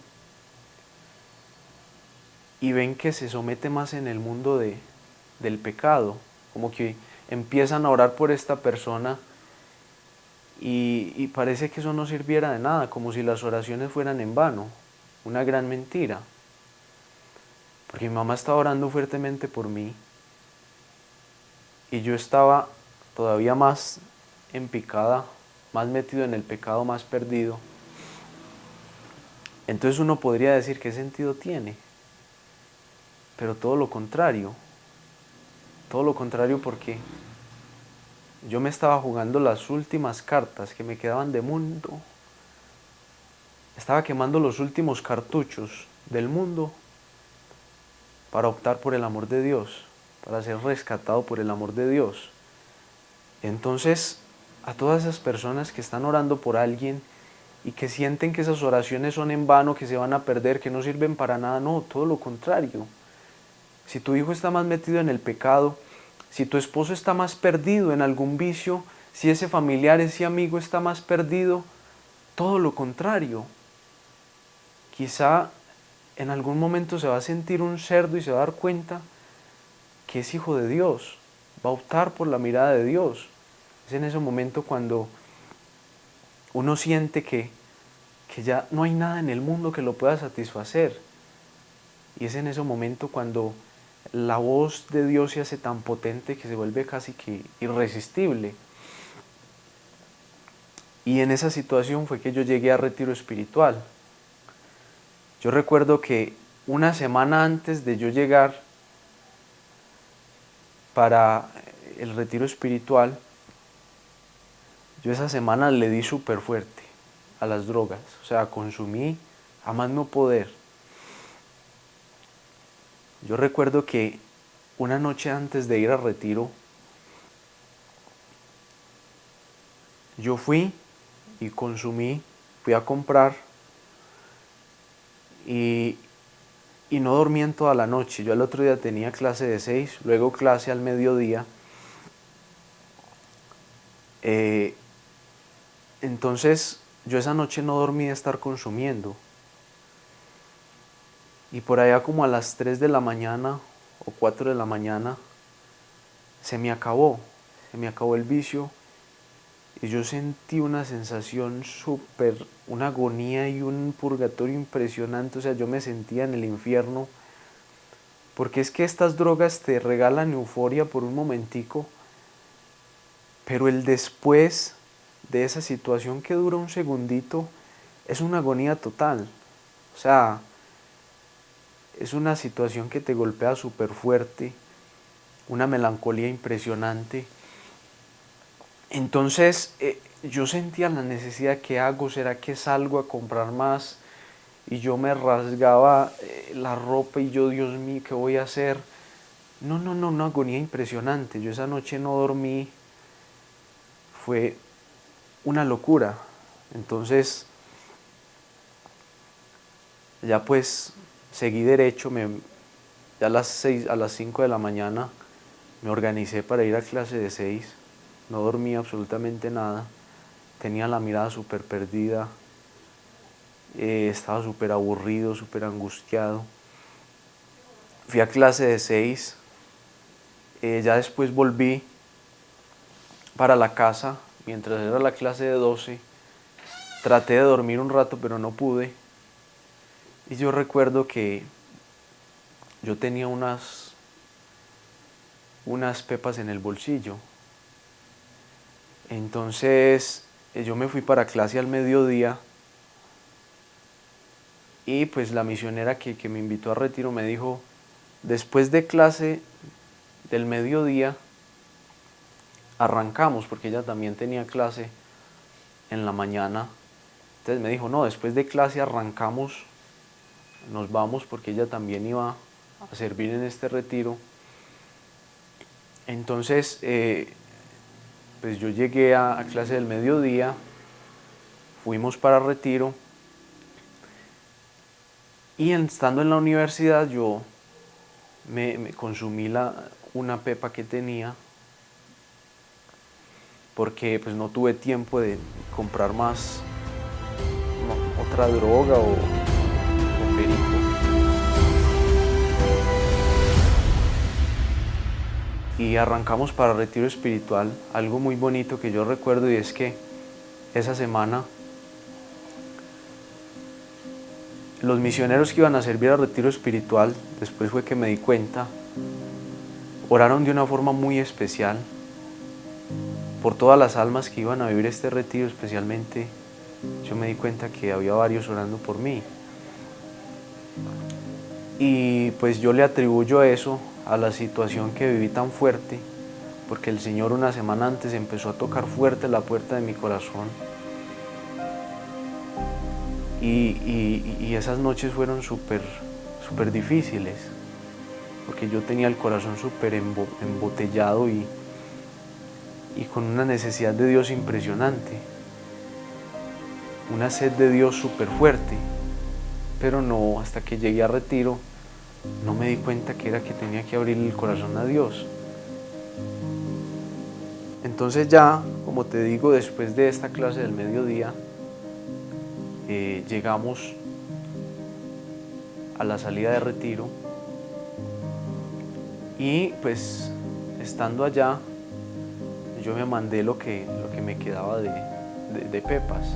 y ven que se somete más en el mundo del pecado, como que empiezan a orar por esta persona y parece que eso no sirviera de nada, como si las oraciones fueran en vano, una gran mentira. Porque mi mamá estaba orando fuertemente por mí y yo estaba todavía más en picada, más metido en el pecado, más perdido. Entonces uno podría decir, ¿qué sentido tiene? Pero todo lo contrario porque yo me estaba jugando las últimas cartas que me quedaban de mundo. Estaba quemando los últimos cartuchos del mundo para optar por el amor de Dios, para ser rescatado por el amor de Dios. Entonces, a todas esas personas que están orando por alguien y que sienten que esas oraciones son en vano, que se van a perder, que no sirven para nada, no, todo lo contrario. Si tu hijo está más metido en el pecado, si tu esposo está más perdido en algún vicio, si ese familiar, ese amigo está más perdido, todo lo contrario. Quizá en algún momento se va a sentir un cerdo y se va a dar cuenta que es hijo de Dios, va a optar por la mirada de Dios. Es en ese momento cuando uno siente que ya no hay nada en el mundo que lo pueda satisfacer. Y es en ese momento cuando la voz de Dios se hace tan potente que se vuelve casi que irresistible. Y en esa situación fue que yo llegué a retiro espiritual. Yo recuerdo que una semana antes de yo llegar para el retiro espiritual, yo esa semana le di súper fuerte a las drogas, o sea, consumí a más no poder. Yo recuerdo que una noche antes de ir al retiro, yo fui y consumí, fui a comprar y no dormí en toda la noche. Yo al otro día tenía clase de 6, luego clase al mediodía. Entonces yo esa noche no dormí de estar consumiendo. Y por allá como a las 3 de la mañana o 4 de la mañana se me acabó el vicio y yo sentí una sensación súper, una agonía y un purgatorio impresionante. O sea, yo me sentía en el infierno, porque es que estas drogas te regalan euforia por un momentico, pero el después de esa situación que dura un segundito es una agonía total. O sea, es una situación que te golpea súper fuerte, una melancolía impresionante. Entonces yo sentía la necesidad, ¿qué hago? ¿Será que salgo a comprar más? Y yo me rasgaba la ropa y yo, Dios mío, ¿qué voy a hacer? No, una agonía impresionante. Yo esa noche no dormí, fue una locura. Entonces, ya pues seguí derecho, ya a las 5 de la mañana me organicé para ir a clase de 6, no dormí absolutamente nada, tenía la mirada súper perdida, estaba súper aburrido, súper angustiado. Fui a clase de 6, ya después volví para la casa, mientras era la clase de 12, traté de dormir un rato pero no pude. Y yo recuerdo que yo tenía unas pepas en el bolsillo. Entonces yo me fui para clase al mediodía y pues la misionera que me invitó a retiro me dijo, después de clase del mediodía arrancamos, porque ella también tenía clase en la mañana. Entonces me dijo, no, después de clase arrancamos, nos vamos, porque ella también iba a servir en este retiro. Entonces pues yo llegué a clase del mediodía fuimos para Retiro y estando en la universidad yo me consumí una pepa que tenía porque pues no tuve tiempo de comprar más otra droga o perico. Y arrancamos para Retiro Espiritual. Algo muy bonito que yo recuerdo y es que esa semana los misioneros que iban a servir a Retiro Espiritual, después fue que me di cuenta, oraron de una forma muy especial por todas las almas que iban a vivir este retiro. Especialmente yo me di cuenta que había varios orando por mí. Y pues yo le atribuyo eso a la situación que viví tan fuerte, porque el Señor una semana antes empezó a tocar fuerte la puerta de mi corazón. Y esas noches fueron súper difíciles, porque yo tenía el corazón súper embotellado y con una necesidad de Dios impresionante, una sed de Dios súper fuerte. Pero no, hasta que llegué a Retiro, no me di cuenta que tenía que abrir el corazón a Dios. Entonces ya, como te digo, después de esta clase del mediodía, llegamos a la salida de Retiro y pues estando allá, yo me mandé lo que me quedaba de pepas.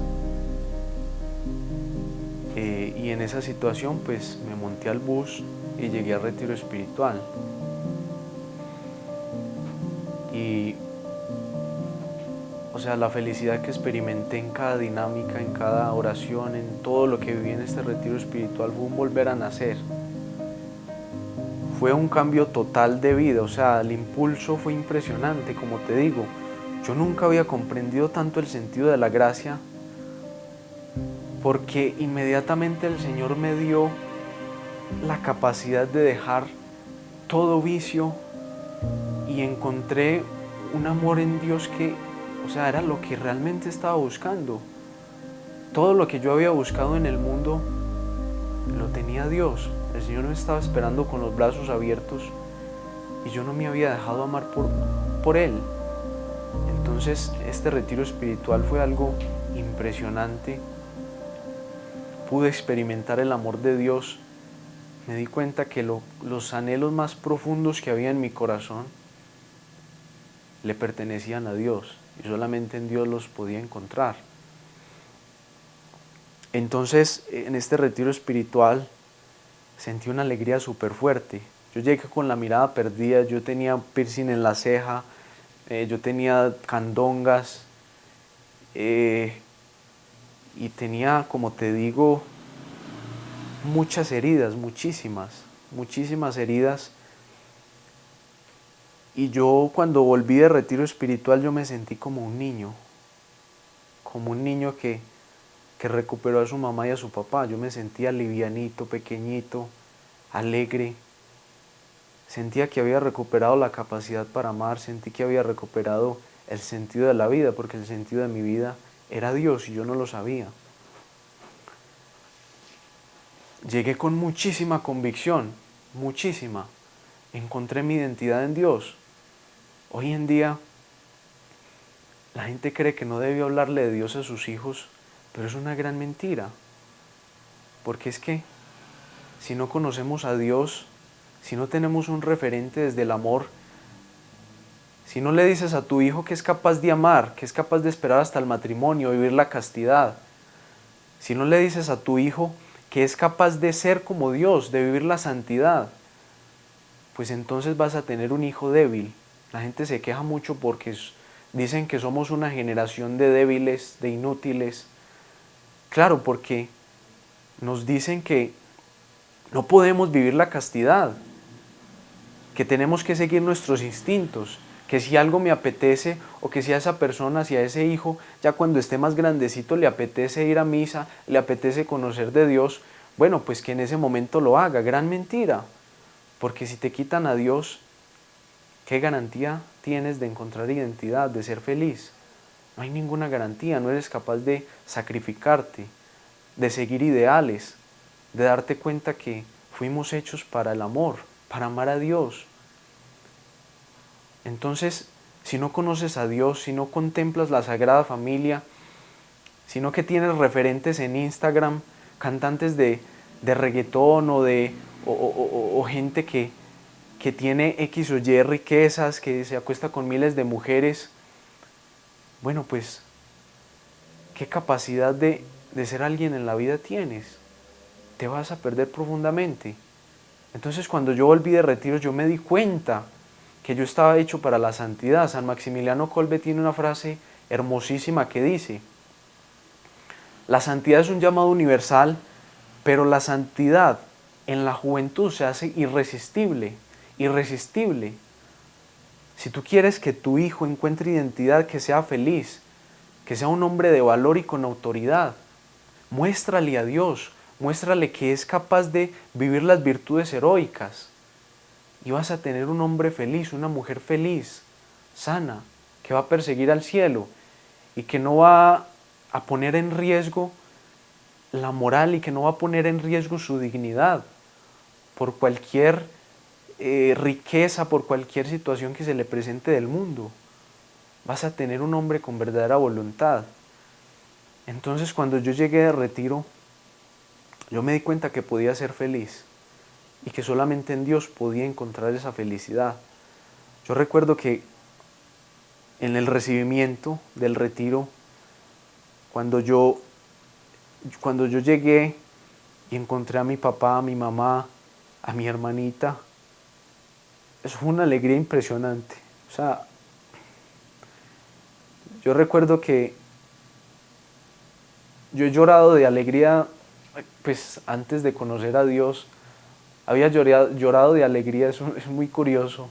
Y en esa situación pues me monté al bus y llegué a Retiro Espiritual. Y o sea, la felicidad que experimenté en cada dinámica, en cada oración, en todo lo que viví en este retiro espiritual fue un volver a nacer. Fue un cambio total de vida, o sea, el impulso fue impresionante, como te digo. Yo nunca había comprendido tanto el sentido de la gracia, porque inmediatamente el Señor me dio la capacidad de dejar todo vicio y encontré un amor en Dios que, o sea, era lo que realmente estaba buscando. Todo lo que yo había buscado en el mundo lo tenía Dios. El Señor me estaba esperando con los brazos abiertos y yo no me había dejado amar por Él. Entonces este retiro espiritual fue algo impresionante. Pude experimentar el amor de Dios. Me di cuenta que los anhelos más profundos que había en mi corazón le pertenecían a Dios y solamente en Dios los podía encontrar. Entonces en este retiro espiritual sentí una alegría súper fuerte. Yo llegué con la mirada perdida, yo tenía piercing en la ceja, yo tenía candongas y tenía, como te digo, muchas heridas, muchísimas heridas. Y yo cuando volví de retiro espiritual yo me sentí como un niño que recuperó a su mamá y a su papá. Yo me sentía livianito, pequeñito, alegre. Sentía que había recuperado la capacidad para amar, sentí que había recuperado el sentido de la vida, porque el sentido de mi vida era Dios y yo no lo sabía. Llegué con muchísima convicción, muchísima. Encontré mi identidad en Dios. Hoy en día la gente cree que no debe hablarle de Dios a sus hijos, pero es una gran mentira. Porque es que si no conocemos a Dios, si no tenemos un referente desde el amor, si no le dices a tu hijo que es capaz de amar, que es capaz de esperar hasta el matrimonio, vivir la castidad, si no le dices a tu hijo que es capaz de ser como Dios, de vivir la santidad, pues entonces vas a tener un hijo débil. La gente se queja mucho porque dicen que somos una generación de débiles, de inútiles. Claro, porque nos dicen que no podemos vivir la castidad, que tenemos que seguir nuestros instintos, que si algo me apetece o que si a esa persona, si a ese hijo, ya cuando esté más grandecito le apetece ir a misa, le apetece conocer de Dios, bueno, pues que en ese momento lo haga. Gran mentira, porque si te quitan a Dios, ¿qué garantía tienes de encontrar identidad, de ser feliz? No hay ninguna garantía, no eres capaz de sacrificarte, de seguir ideales, de darte cuenta que fuimos hechos para el amor, para amar a Dios. Entonces, si no conoces a Dios, si no contemplas la Sagrada Familia, sino que tienes referentes en Instagram, cantantes de reggaetón o gente que tiene X o Y riquezas, que se acuesta con miles de mujeres, bueno, pues, ¿qué capacidad de ser alguien en la vida tienes? Te vas a perder profundamente. Entonces, cuando yo volví de retiro, yo me di cuenta que yo estaba hecho para la santidad. San Maximiliano Kolbe tiene una frase hermosísima que dice: la santidad es un llamado universal, pero la santidad en la juventud se hace irresistible, irresistible. Si tú quieres que tu hijo encuentre identidad, que sea feliz, que sea un hombre de valor y con autoridad, muéstrale a Dios, muéstrale que es capaz de vivir las virtudes heroicas. Y vas a tener un hombre feliz, una mujer feliz, sana, que va a perseguir al cielo y que no va a poner en riesgo la moral y que no va a poner en riesgo su dignidad por cualquier riqueza, por cualquier situación que se le presente del mundo. Vas a tener un hombre con verdadera voluntad. Entonces, cuando yo llegué de retiro, yo me di cuenta que podía ser feliz y que solamente en Dios podía encontrar esa felicidad. Yo recuerdo que en el recibimiento del retiro, cuando yo llegué y encontré a mi papá, a mi mamá, a mi hermanita, eso fue una alegría impresionante. O sea, yo recuerdo que yo he llorado de alegría, pues antes de conocer a Dios, había llorado de alegría, eso es muy curioso.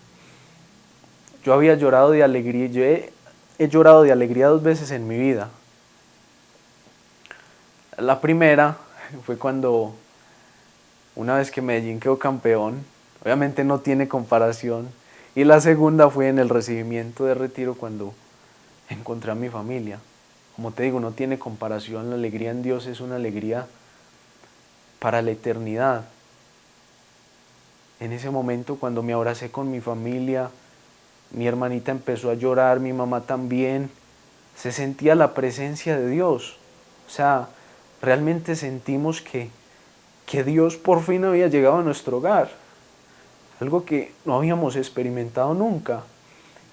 Yo había llorado de alegría, he llorado de alegría 2 veces en mi vida. La primera fue cuando, una vez que Medellín quedó campeón, obviamente no tiene comparación, y la segunda fue en el recibimiento de retiro cuando encontré a mi familia. Como te digo, no tiene comparación, la alegría en Dios es una alegría para la eternidad. En ese momento, cuando me abracé con mi familia, mi hermanita empezó a llorar, mi mamá también, se sentía la presencia de Dios. O sea, realmente sentimos que Dios por fin había llegado a nuestro hogar, algo que no habíamos experimentado nunca.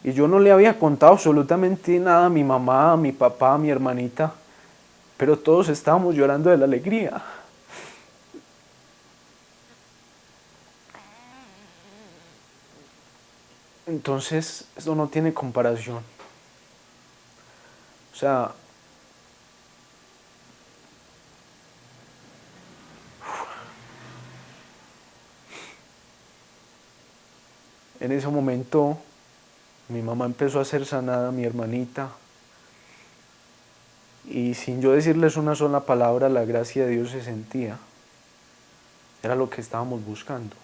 Y yo no le había contado absolutamente nada a mi mamá, a mi papá, a mi hermanita, pero todos estábamos llorando de la alegría. Entonces, esto no tiene comparación. O sea, en ese momento mi mamá empezó a ser sanada, mi hermanita, y sin yo decirles una sola palabra, la gracia de Dios se sentía. Era lo que estábamos buscando.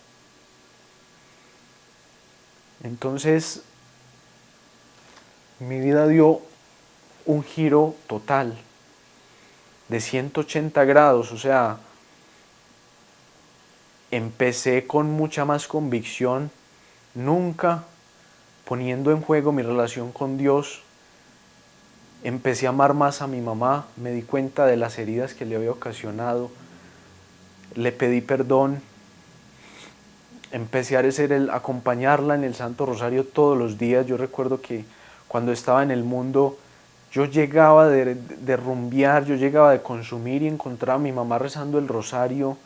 Entonces, mi vida dio un giro total de 180 grados, o sea, empecé con mucha más convicción, nunca poniendo en juego mi relación con Dios. Empecé a amar más a mi mamá, me di cuenta de las heridas que le había ocasionado, le pedí perdón, empecé a acompañarla en el Santo Rosario todos los días. Yo recuerdo que cuando estaba en el mundo, yo llegaba de rumbear, yo llegaba de consumir y encontraba a mi mamá rezando el rosario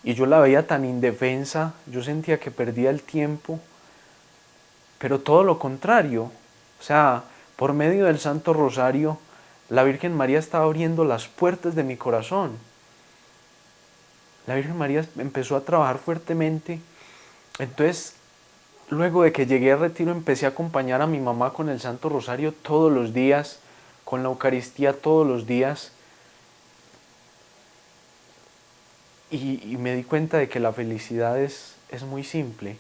y yo la veía tan indefensa, yo sentía que perdía el tiempo, pero todo lo contrario. O sea, por medio del Santo Rosario, la Virgen María estaba abriendo las puertas de mi corazón. La Virgen María empezó a trabajar fuertemente. Entonces, luego de que llegué al retiro, empecé a acompañar a mi mamá con el Santo Rosario todos los días, con la Eucaristía todos los días. Y me di cuenta de que la felicidad es muy simple.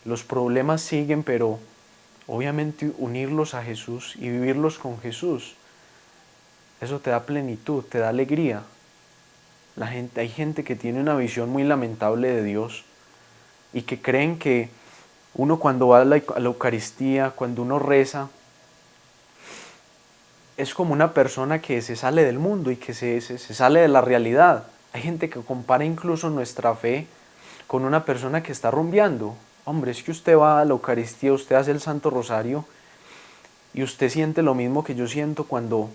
Los problemas siguen, pero obviamente unirlos a Jesús y vivirlos con Jesús. Eso te da plenitud, te da alegría. Hay gente que tiene una visión muy lamentable de Dios y que creen que uno cuando va a la Eucaristía, cuando uno reza, es como una persona que se sale del mundo y que se sale de la realidad. Hay gente que compara incluso nuestra fe con una persona que está rumbeando. Hombre, es que usted va a la Eucaristía, usted hace el Santo Rosario y usted siente lo mismo que yo siento cuando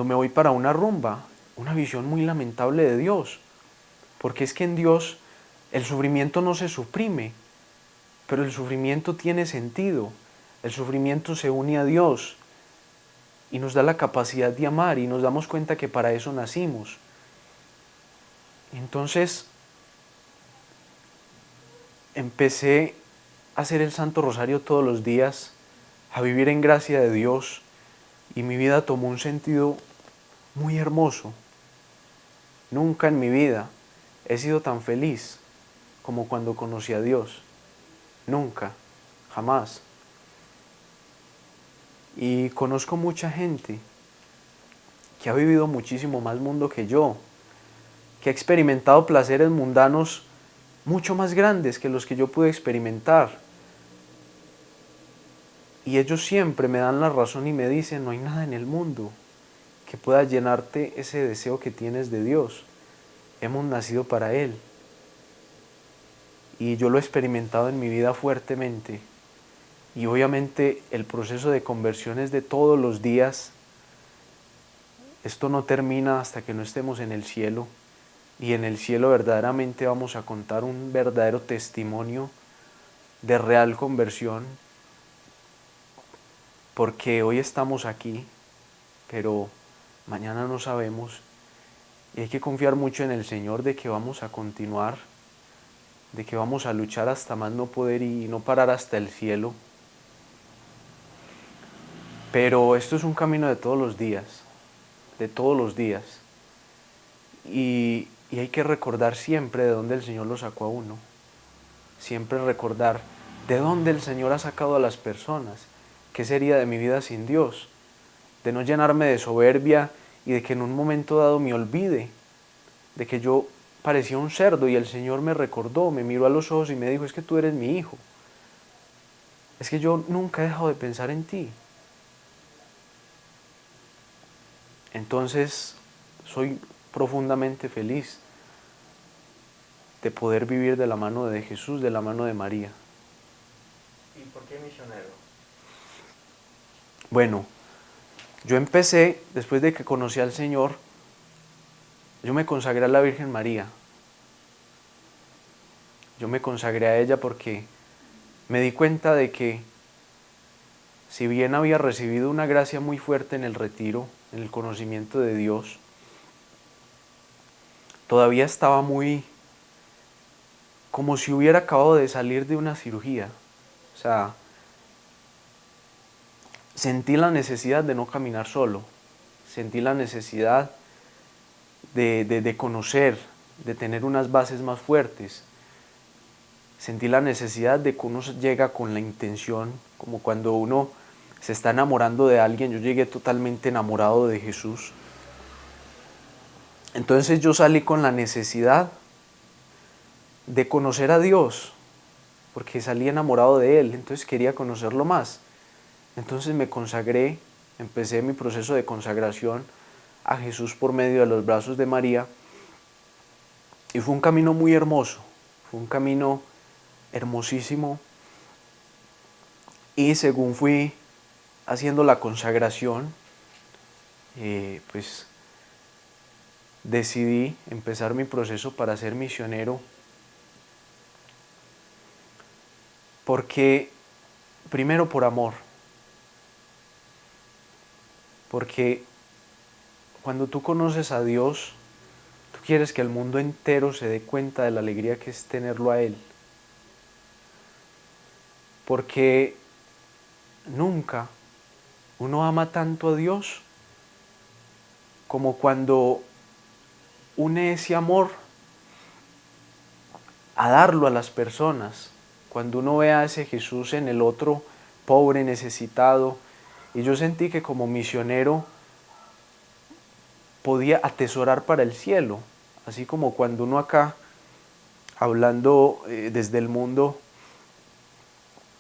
me voy para una rumba. Una visión muy lamentable de Dios. Porque es que en Dios el sufrimiento no se suprime, pero el sufrimiento tiene sentido. El sufrimiento se une a Dios y nos da la capacidad de amar y nos damos cuenta que para eso nacimos. Entonces, empecé a hacer el Santo Rosario todos los días, a vivir en gracia de Dios, y mi vida tomó un sentido muy hermoso. Nunca en mi vida he sido tan feliz como cuando conocí a Dios. Nunca, jamás. Y conozco mucha gente que ha vivido muchísimo más mundo que yo, que ha experimentado placeres mundanos mucho más grandes que los que yo pude experimentar. Y ellos siempre me dan la razón y me dicen, no hay nada en el mundo que pueda llenarte ese deseo que tienes de Dios. Hemos nacido para Él. Y yo lo he experimentado en mi vida fuertemente. Y obviamente el proceso de conversión es de todos los días. Esto no termina hasta que no estemos en el cielo. Y en el cielo verdaderamente vamos a contar un verdadero testimonio de real conversión. Porque hoy estamos aquí, pero mañana no sabemos. Y hay que confiar mucho en el Señor de que vamos a continuar, de que vamos a luchar hasta más no poder y no parar hasta el cielo. Pero esto es un camino de todos los días, de todos los días. Y hay que recordar siempre de dónde el Señor lo sacó a uno. Siempre recordar de dónde el Señor ha sacado a las personas. ¿Qué sería de mi vida sin Dios? De no llenarme de soberbia y de que en un momento dado me olvide, de que yo parecía un cerdo y el Señor me recordó, me miró a los ojos y me dijo, es que tú eres mi hijo. Es que yo nunca he dejado de pensar en ti. Entonces, soy profundamente feliz de poder vivir de la mano de Jesús, de la mano de María. ¿Y por qué misionero? Bueno, yo empecé, después de que conocí al Señor, yo me consagré a la Virgen María. Yo me consagré a ella porque me di cuenta de que, si bien había recibido una gracia muy fuerte en el retiro, en el conocimiento de Dios, todavía estaba muy, como si hubiera acabado de salir de una cirugía. O sea, sentí la necesidad de no caminar solo, sentí la necesidad de conocer, de tener unas bases más fuertes. Sentí la necesidad de que uno llega con la intención, como cuando uno se está enamorando de alguien. Yo llegué totalmente enamorado de Jesús. Entonces yo salí con la necesidad de conocer a Dios, porque salí enamorado de Él, entonces quería conocerlo más. Entonces me consagré, empecé mi proceso de consagración a Jesús por medio de los brazos de María, y fue un camino muy hermoso, fue un camino hermosísimo, y según fui haciendo la consagración, pues decidí empezar mi proceso para ser misionero, porque primero por amor, porque cuando tú conoces a Dios, tú quieres que el mundo entero se dé cuenta de la alegría que es tenerlo a Él. Porque nunca uno ama tanto a Dios como cuando une ese amor a darlo a las personas. Cuando uno ve a ese Jesús en el otro pobre, necesitado, y yo sentí que como misionero podía atesorar para el cielo, así como cuando uno acá, hablando desde el mundo,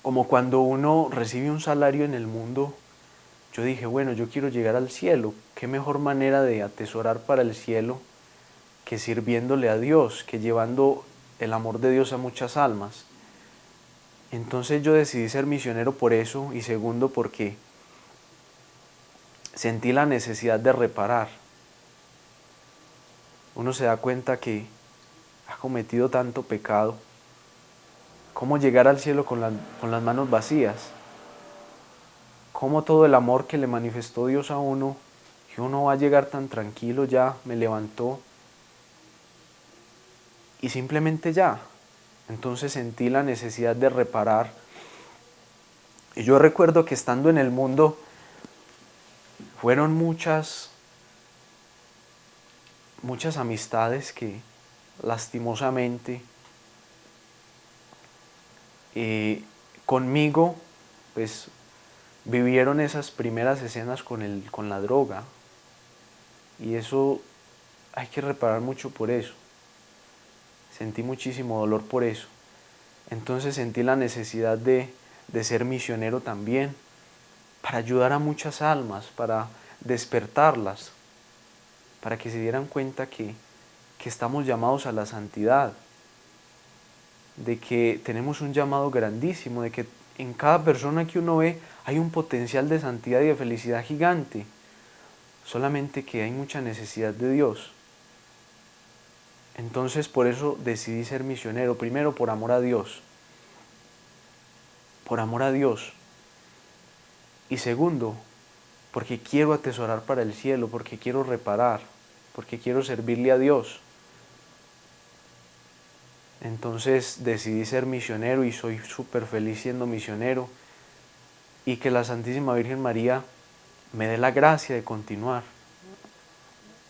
como cuando uno recibe un salario en el mundo, yo dije, bueno, yo quiero llegar al cielo, qué mejor manera de atesorar para el cielo que sirviéndole a Dios, que llevando el amor de Dios a muchas almas. Entonces yo decidí ser misionero por eso, y segundo porque sentí la necesidad de reparar. Uno se da cuenta que ha cometido tanto pecado. ¿Cómo llegar al cielo con las manos vacías? ¿Cómo todo el amor que le manifestó Dios a uno, y uno va a llegar tan tranquilo, ya me levantó, y simplemente ya? Entonces sentí la necesidad de reparar. Y yo recuerdo que estando en el mundo, fueron muchas amistades que lastimosamente conmigo pues vivieron esas primeras escenas con la droga, y eso hay que reparar mucho por eso. Sentí muchísimo dolor por eso. Entonces sentí la necesidad de ser misionero también, para ayudar a muchas almas, para despertarlas, para que se dieran cuenta que estamos llamados a la santidad, de que tenemos un llamado grandísimo, de que en cada persona que uno ve hay un potencial de santidad y de felicidad gigante, solamente que hay mucha necesidad de Dios. Entonces por eso decidí ser misionero, primero por amor a Dios, y segundo, porque quiero atesorar para el cielo, porque quiero reparar, porque quiero servirle a Dios. Entonces decidí ser misionero y soy súper feliz siendo misionero, y que la Santísima Virgen María me dé la gracia de continuar,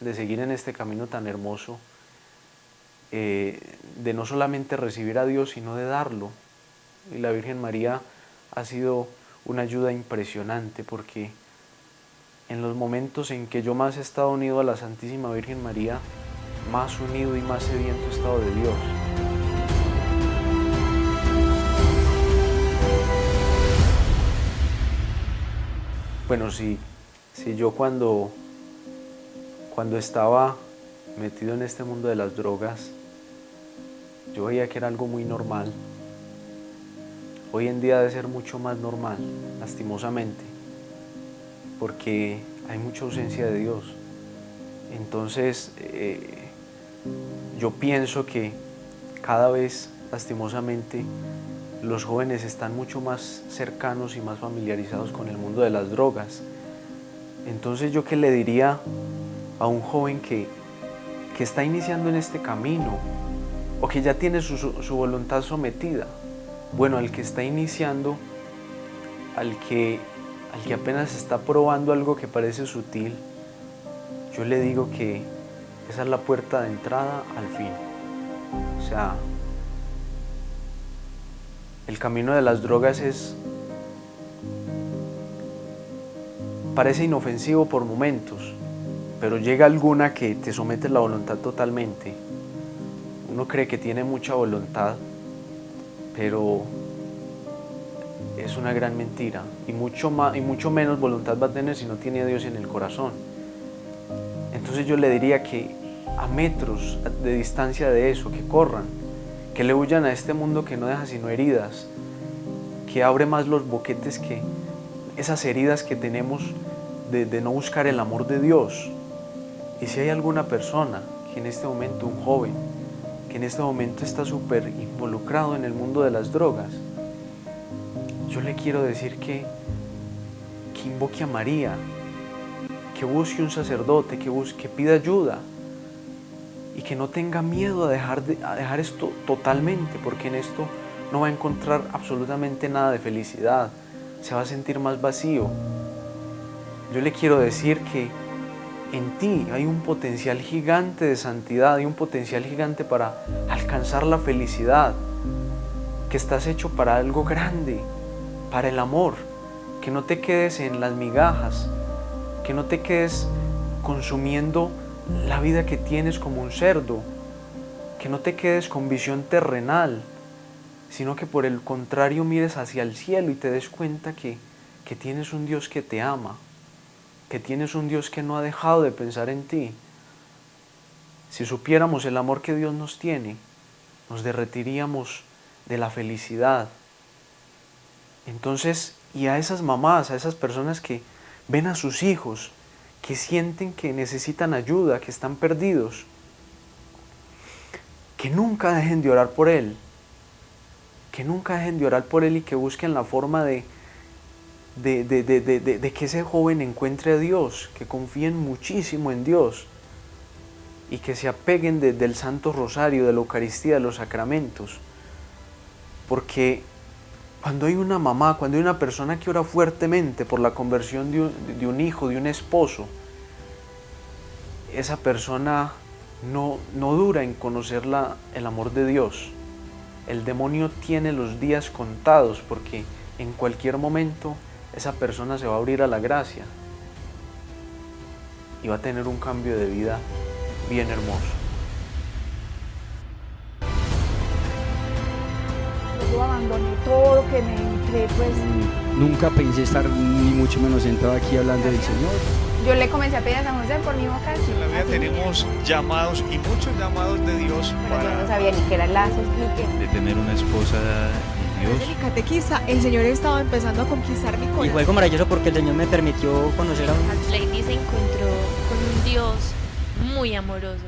de seguir en este camino tan hermoso, de no solamente recibir a Dios, sino de darlo. Y la Virgen María ha sido una ayuda impresionante, porque en los momentos en que yo más he estado unido a la Santísima Virgen María, más unido y más sediento he estado de Dios. Bueno, si yo cuando estaba metido en este mundo de las drogas, yo veía que era algo muy normal. Hoy en día debe ser mucho más normal, lastimosamente, porque hay mucha ausencia de Dios. Entonces, yo pienso que cada vez, lastimosamente, los jóvenes están mucho más cercanos y más familiarizados con el mundo de las drogas. Entonces, ¿yo qué le diría a un joven que está iniciando en este camino, o que ya tiene su voluntad sometida? Bueno, al que está iniciando, al que apenas está probando algo que parece sutil, yo le digo que esa es la puerta de entrada al fin. O sea, el camino de las drogas parece inofensivo por momentos, pero llega alguna que te somete la voluntad totalmente. Uno cree que tiene mucha voluntad, pero es una gran mentira, y mucho menos voluntad va a tener si no tiene a Dios en el corazón. Entonces yo le diría que a metros de distancia de eso, que corran, que le huyan a este mundo que no deja sino heridas, que abre más los boquetes que esas heridas que tenemos de no buscar el amor de Dios. Y si hay alguna persona que en este momento, un joven, que en este momento está súper involucrado en el mundo de las drogas, yo le quiero decir que invoque a María, que busque un sacerdote, que pida ayuda, y que no tenga miedo a dejar esto totalmente, porque en esto no va a encontrar absolutamente nada de felicidad, se va a sentir más vacío. Yo le quiero decir que en ti hay un potencial gigante de santidad, hay un potencial gigante para alcanzar la felicidad, que estás hecho para algo grande, para el amor, que no te quedes en las migajas, que no te quedes consumiendo la vida que tienes como un cerdo, que no te quedes con visión terrenal, sino que por el contrario mires hacia el cielo y te des cuenta que tienes un Dios que te ama, que tienes un Dios que no ha dejado de pensar en ti. Si supiéramos el amor que Dios nos tiene, nos derretiríamos de la felicidad. Entonces, y a esas mamás, a esas personas que ven a sus hijos, que sienten que necesitan ayuda, que están perdidos, que nunca dejen de orar por él, que nunca dejen de orar por él y que busquen la forma de que ese joven encuentre a Dios, que confíen muchísimo en Dios y que se apeguen del Santo Rosario, de la Eucaristía, de los sacramentos. Porque cuando hay una mamá, cuando hay una persona que ora fuertemente por la conversión de un hijo, de un esposo, esa persona no dura en conocer el amor de Dios. El demonio tiene los días contados porque en cualquier momento esa persona se va a abrir a la gracia y va a tener un cambio de vida bien hermoso. Yo abandoné todo lo que me entré, pues Nunca pensé estar ni mucho menos sentado aquí hablando del Señor. yo le comencé a pedir a San José por mi vocación. En la vida así tenemos llamados y muchos llamados de Dios pero yo no para... sabía ni qué era el lazo, expliqué. de tener una esposa de Desde Dios. mi catequista, el Señor estaba empezando a conquistar mi Y corazón. fue algo maravilloso porque el Señor me permitió conocer a un... Lady se encontró con un Dios muy amoroso,